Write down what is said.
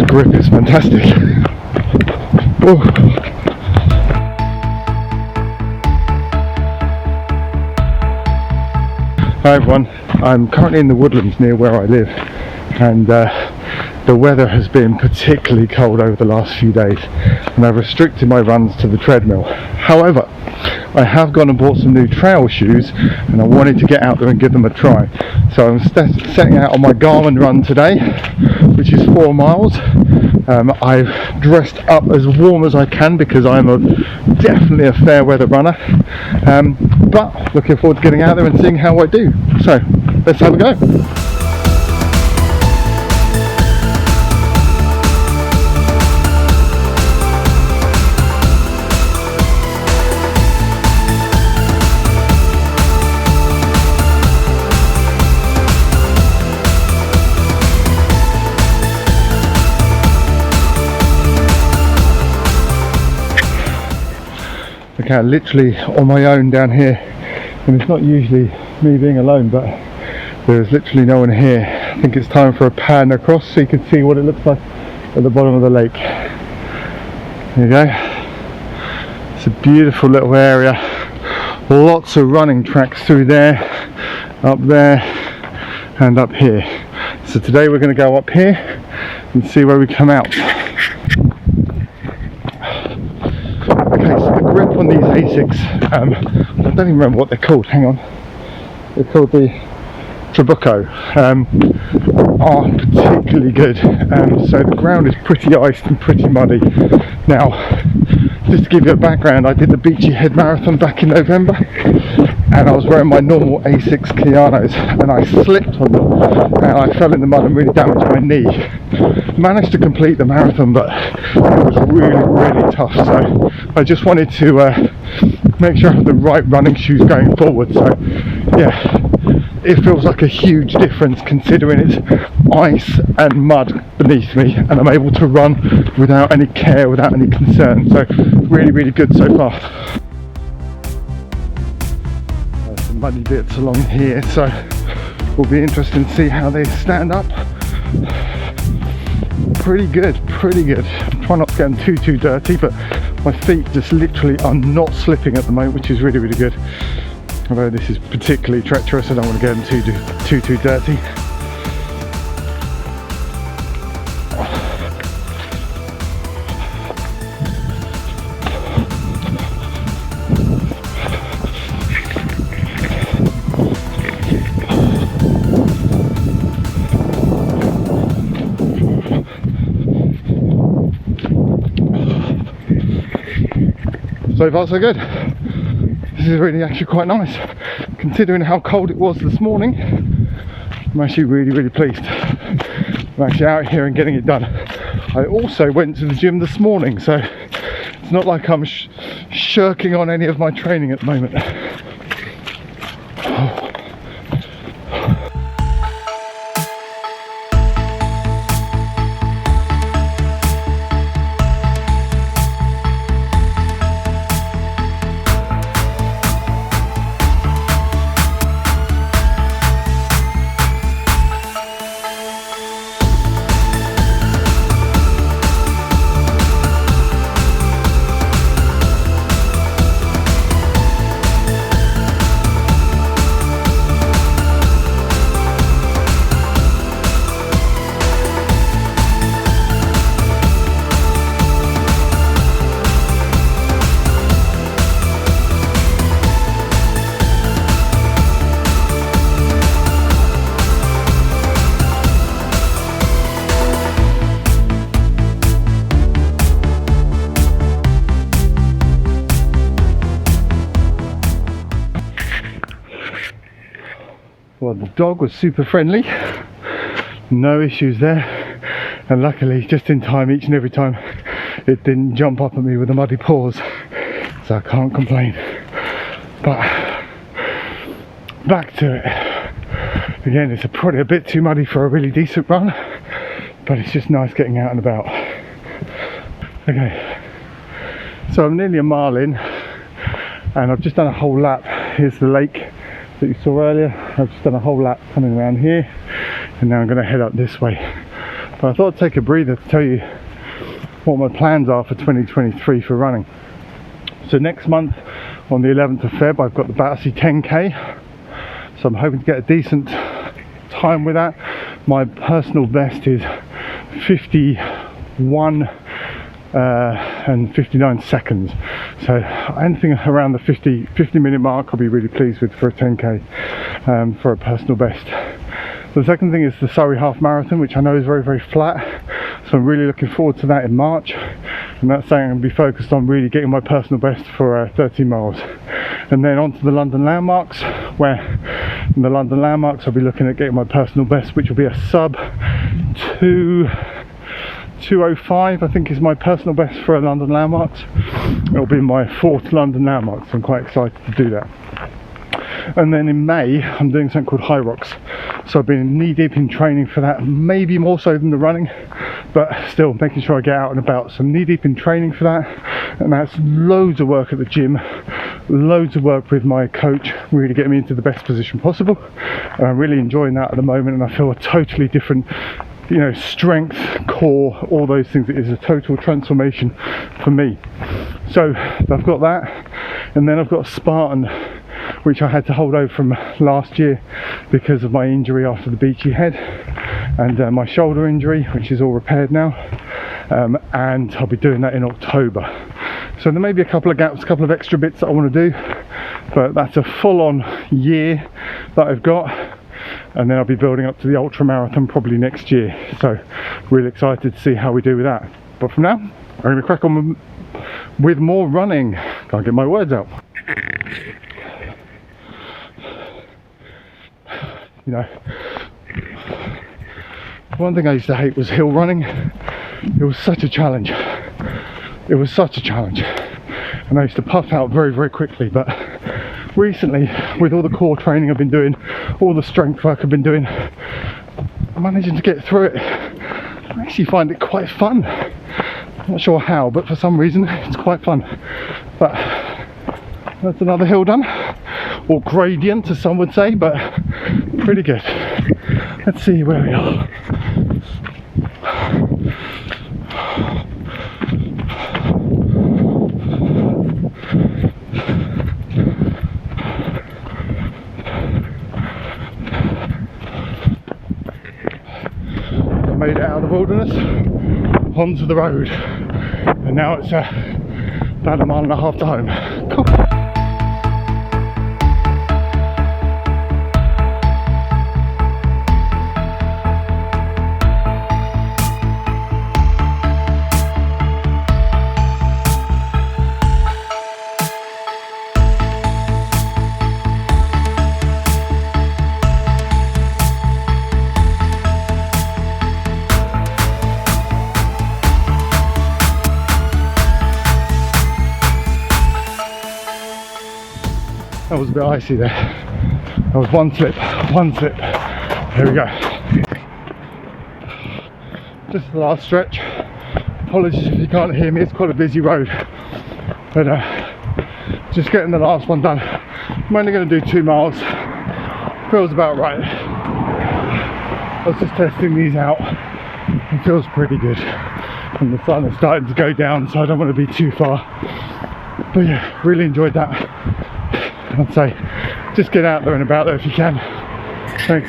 grip is fantastic. Oh. Hi everyone, I'm currently in the woodlands near where I live, and the weather has been particularly cold over the last few days, and I've restricted my runs to the treadmill. However, I have gone and bought some new trail shoes, and I wanted to get out there and give them a try. So I'm setting out on my Garmin run today, which is 4 miles. I've dressed up as warm as I can because I'm definitely a fair weather runner, but looking forward to getting out there and seeing how I do. So let's have a go. Okay, literally on my own down here, and it's not usually me being alone, but there's literally no one here. I think it's time for a pan across so you can see what it looks like at the bottom of the lake. There you go. It's a beautiful little area. Lots of running tracks through there, up there, and up here. So today we're going to go up here and see where we come out. Okay, so the grip on these Asics, I don't even remember what they're called, hang on. They're called the Trabuco, are particularly good. So the ground is pretty iced and pretty muddy. Now, just to give you a background, I did the Beachy Head Marathon back in November, and I was wearing my normal Asics Kianos, and I slipped on them, and I fell in the mud and really damaged my knee. Managed to complete the marathon, but it was really tough, so I just wanted to make sure I have the right running shoes going forward. So yeah, it feels like a huge difference considering it's ice and mud beneath me, and I'm able to run without any care, without any concern. So really good so far. There's some muddy bits along here, so it will be interesting to see how they stand up. Pretty good. I'm trying not to get them too dirty, but my feet just literally are not slipping at the moment, which is really good. Although this is particularly treacherous, I don't want to get them too dirty. So far so good. This is really actually quite nice considering how cold it was this morning. I'm actually really pleased. I'm actually out here and getting it done. I also went to the gym this morning, so it's not like I'm shirking on any of my training at the moment. Well, the dog was super friendly, no issues there, and luckily just in time each and every time it didn't jump up at me with the muddy paws, so I can't complain. But back to it. Again, it's probably a bit too muddy for a really decent run, but it's just nice getting out and about. Okay, so I'm nearly a mile in and I've just done a whole lap. Here's the lake that you saw earlier. I've just done a whole lap coming around here, and now I'm going to head up this way. But I thought I'd take a breather to tell you what my plans are for 2023 for running. So next month on the 11th of Feb I've got the Battersea 10k, so I'm hoping to get a decent time with that. My personal best is 51 and 59 seconds, so anything around the 50 minute mark I'll be really pleased with for a 10k, for a personal best. The second thing is the Surrey Half Marathon, which I know is very, very flat, so I'm really looking forward to that in March, and that's saying I'm going to be focused on really getting my personal best for 13 miles. And then on to the London landmarks, where in the London landmarks I'll be looking at getting my personal best, which will be a sub 2:05 I think is my personal best for a London landmarks. It'll be my 4th London landmarks, so I'm quite excited to do that. And then in May I'm doing something called High Rocks, so I've been knee deep in training for that, maybe more so than the running, but still making sure I get out and about. So I'm knee deep in training for that, and that's loads of work at the gym, loads of work with my coach, really getting me into the best position possible. And I'm really enjoying that at the moment, and I feel a totally different, you know, strength, core, all those things. It is a total transformation for me. So I've got that, and then I've got Spartan, which I had to hold over from last year because of my injury after the beachy head, and my shoulder injury, which is all repaired now, and I'll be doing that in October. So there may be a couple of gaps, a couple of extra bits that I want to do, but that's a full-on year that I've got, and then I'll be building up to the ultra marathon probably next year, so really excited to see how we do with that. But for now I'm going to crack on with more running. Can't get my words out. You know, one thing I used to hate was hill running. It was such a challenge. It was such a challenge, and I used to puff out very, very quickly. But recently, with all the core training I've been doing, all the strength work I've been doing, I'm managing to get through it. I actually find it quite fun. I'm not sure how, but for some reason it's quite fun. But that's another hill done, or gradient as some would say, but pretty good. Let's see where we are. I made it out of the wilderness onto the road, and now it's about 1.5 miles to home. Cool. That was a bit icy there. That was one slip. There we go. Just the last stretch. Apologies if you can't hear me, it's quite a busy road. But just getting the last one done. I'm only going to do 2 miles. Feels about right. I was just testing these out. It feels pretty good. And the sun is starting to go down, so I don't want to be too far. But yeah, really enjoyed that. I'd say just get out there and about there if you can. Thanks.